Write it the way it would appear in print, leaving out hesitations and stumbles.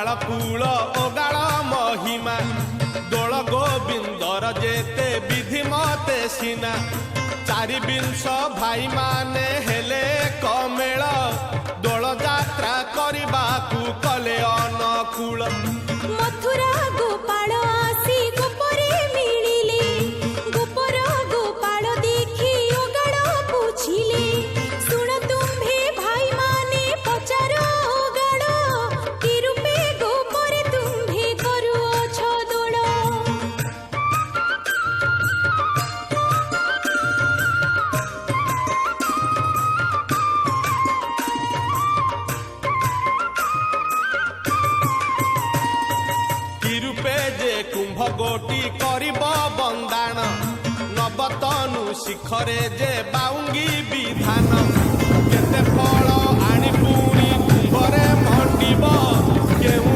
बाळकूल ओगाळ महिमा दोल गोविंदर जेते विधि मते सीना चारि विंश भाई माने हेले कमेल दोल यात्रा करबाकू कले अनुकूल मथुरा गोपाल आसी गोपरे मिलिले गोपर गोपाल देखी ओगाड़ पूछिले सुन तुम्भे भाई माने पचार ओगाड़ कि रूपे गोपरे तुम्भे करुअछ दोल रूपे जे कुंभ गोटी करिब बंदाण नवतनु शिखरे जे बाउंगी विधान केते फल आनी पुणी कुंभरे मंडिब केहू